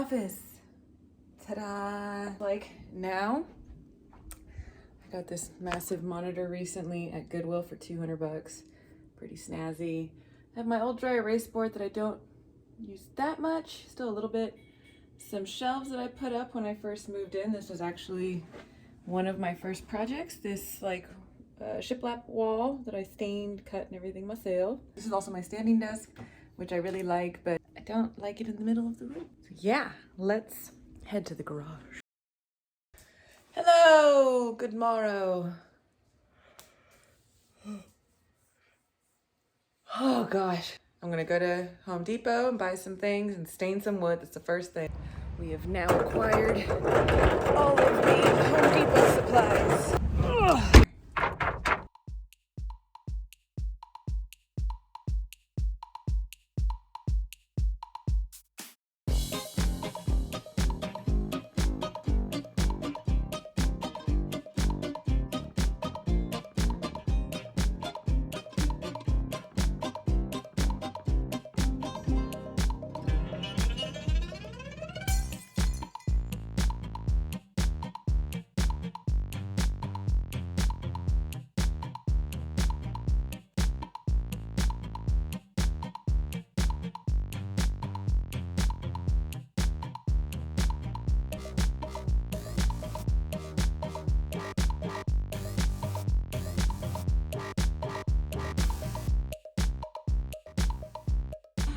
office. Ta-da! Like now, I got this massive monitor recently at Goodwill for 200 bucks. Pretty snazzy. I have my old dry erase board that I don't use that much, still a little bit. Some shelves that I put up when I first moved in. This was actually one of my first projects. This like shiplap wall that I stained, cut, and everything myself. This is also my standing desk, which I really like, but I don't like it in the middle of the room. So yeah, let's head to the garage. Hello, good morrow. Oh gosh. I'm gonna go to Home Depot and buy some things and stain some wood. That's the first thing. We have now acquired all of the Home Depot supplies. Ugh.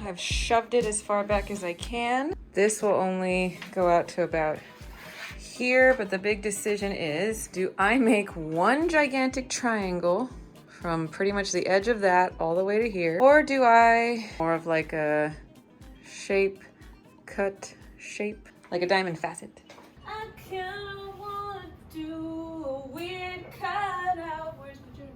I've shoved it as far back as I can. This will only go out to about here, but the big decision is, do I make one gigantic triangle from pretty much the edge of that all the way to here, or do I more of like a cut shape, like a diamond facet? I kinda wanna do a weird cutout. Where's my journal?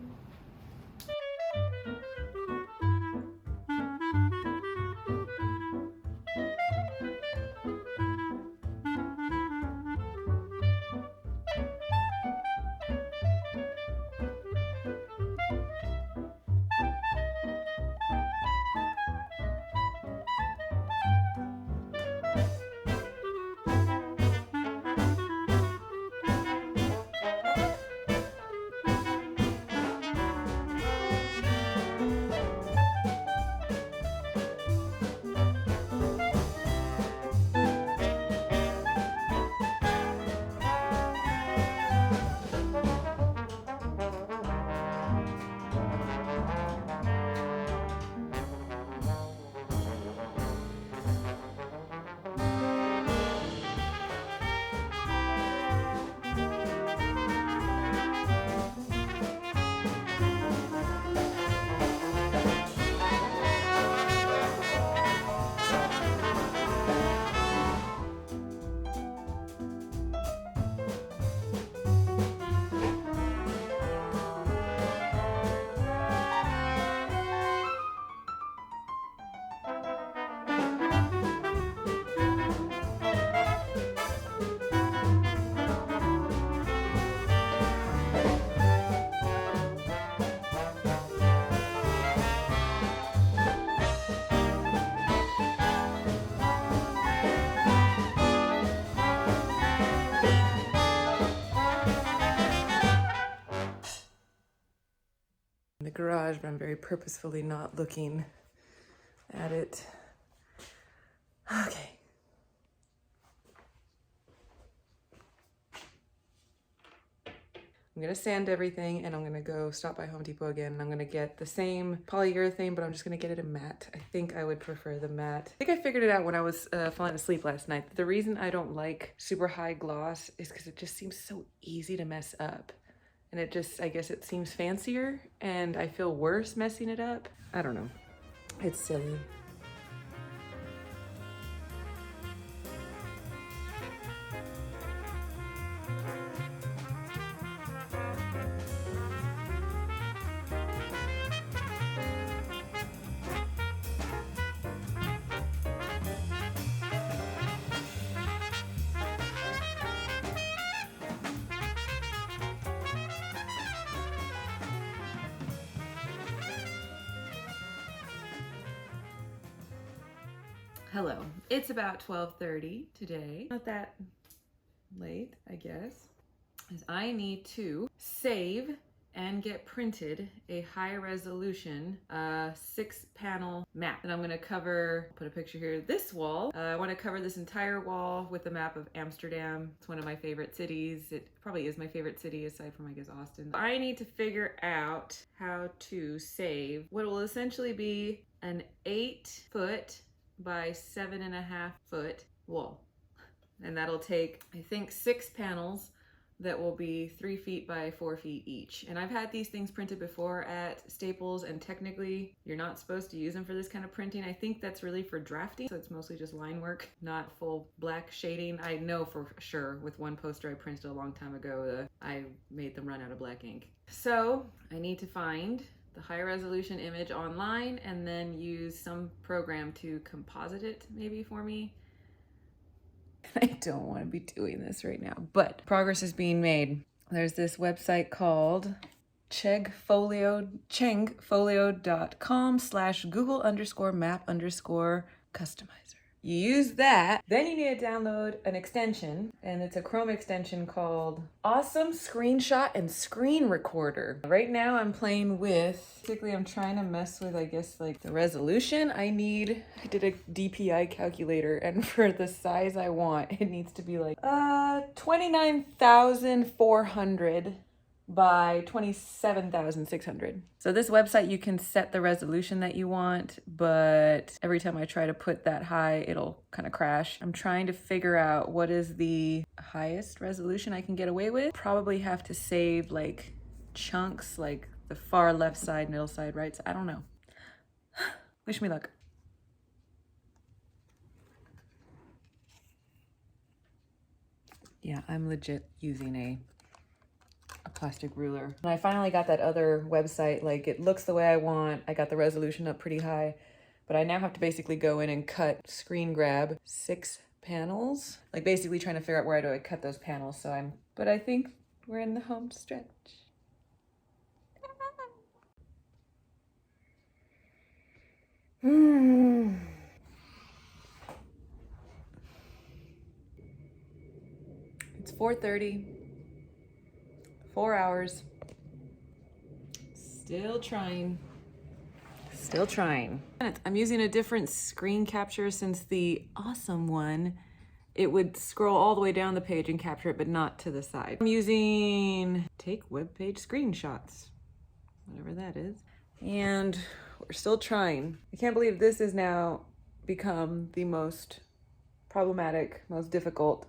The garage, but I'm very purposefully not looking at it. Okay. I'm gonna sand everything and I'm gonna go stop by Home Depot again and I'm gonna get the same polyurethane, but I'm just gonna get it a matte. I think I would prefer the matte. I think I figured it out when I was falling asleep last night. The reason I don't like super high gloss is because it just seems so easy to mess up. And it just, I guess it seems fancier and I feel worse messing it up. I don't know. It's silly. Hello. It's about 12:30 today. Not that late, I guess. As I need to save and get printed a high resolution 6-panel map. And I'm gonna cover, put a picture here, this wall. I wanna cover this entire wall with a map of Amsterdam. It's one of my favorite cities. It probably is my favorite city aside from, I guess, Austin. I need to figure out how to save what will essentially be an 8-foot by 7.5-foot wall. And that'll take, I think, 6 panels that will be 3 feet by 4 feet each. And I've had these things printed before at Staples, and technically you're not supposed to use them for this kind of printing. I think that's really for drafting, so it's mostly just line work, not full black shading. I know for sure with one poster I printed a long time ago, I made them run out of black ink. So I need to find the high resolution image online and then use some program to composite it maybe for me. I don't want to be doing this right now, but progress is being made. There's this website called chegfolio.com/Google_map_customizer. You use that, then you need to download an extension, and it's a Chrome extension called Awesome Screenshot and Screen Recorder. Right now I'm playing with, basically I'm trying to mess with, I guess, like the resolution. I did a DPI calculator, and for the size I want, it needs to be like 29,400 by 27,600. So this website, you can set the resolution that you want, but every time I try to put that high, it'll kind of crash. I'm trying to figure out what is the highest resolution I can get away with. Probably have to save like chunks, like the far left side, middle side, right side. I don't know. Wish me luck. Yeah, I'm legit using a plastic ruler. And I finally got that other website, like it looks the way I want. I got the resolution up pretty high, but I now have to basically go in and screen grab 6 panels, like basically trying to figure out where do I cut those panels. But I think we're in the home stretch. It's 4:30. 4 hours. Still trying. I'm using a different screen capture since the awesome one, it would scroll all the way down the page and capture it, but not to the side. I'm using take web page screenshots, whatever that is. And we're still trying. I can't believe this has now become the most problematic, most difficult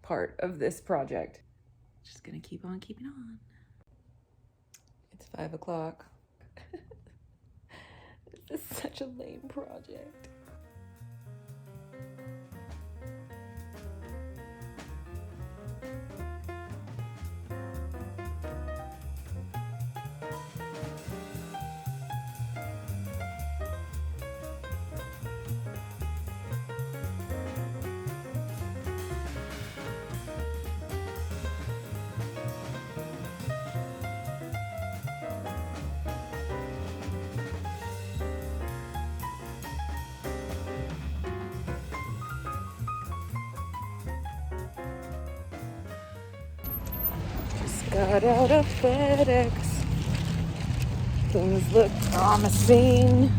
part of this project. Just gonna keep on keeping on. It's 5 o'clock. This is such a lame project. Got out of FedEx. Things look promising.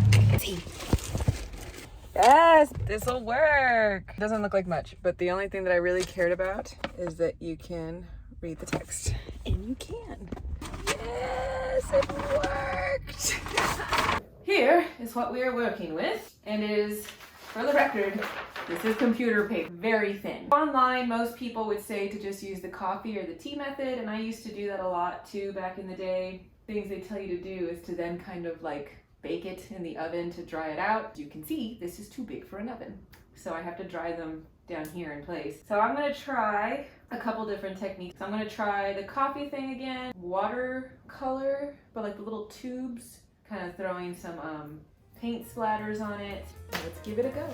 Yes, this'll work. It doesn't look like much, but the only thing that I really cared about is that you can read the text. And you can. Yes, it worked. Here is what we are working with, and it is, for the record, this is computer paper, very thin. Online, most people would say to just use the coffee or the tea method, and I used to do that a lot too back in the day. Things they tell you to do is to then kind of like bake it in the oven to dry it out. As you can see, this is too big for an oven, so I have to dry them down here in place. So I'm gonna try a couple different techniques. I'm gonna try the coffee thing again, watercolor, but like the little tubes, kind of throwing some paint splatters on it. Let's give it a go.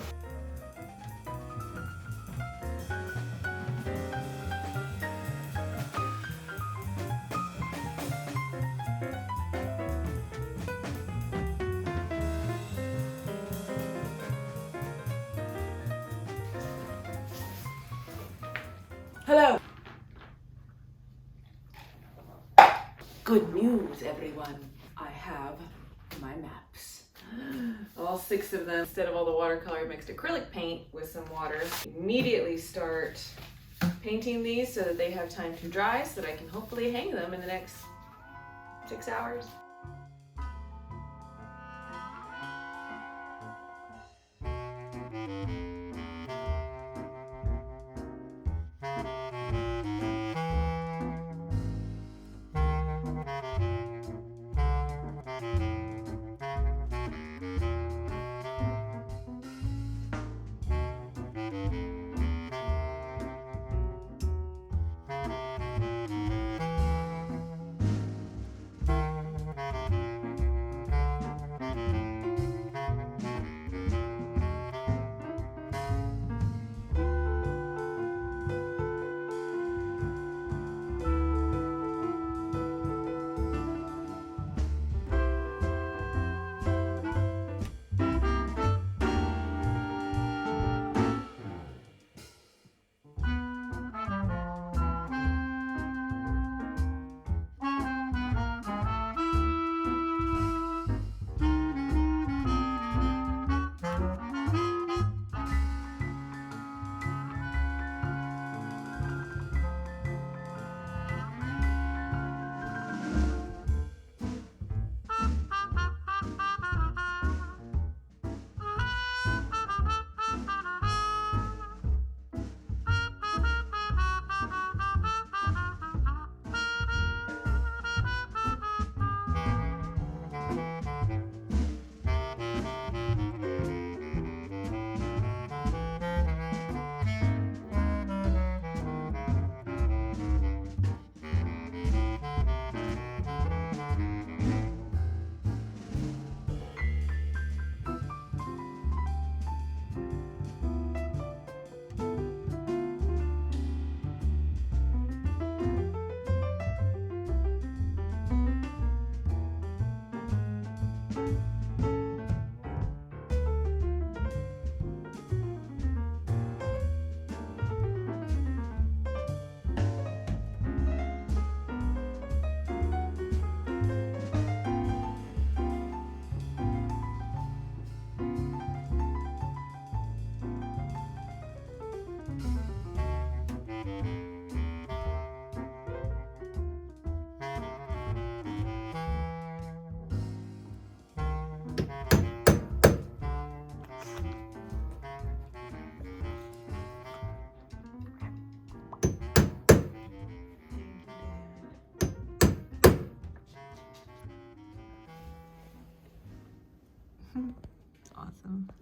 Hello. Good news, everyone. I have my maps. All 6 of them. Instead of all the watercolor, mixed acrylic paint with some water. Immediately start painting these so that they have time to dry so that I can hopefully hang them in the next 6 hours. Awesome.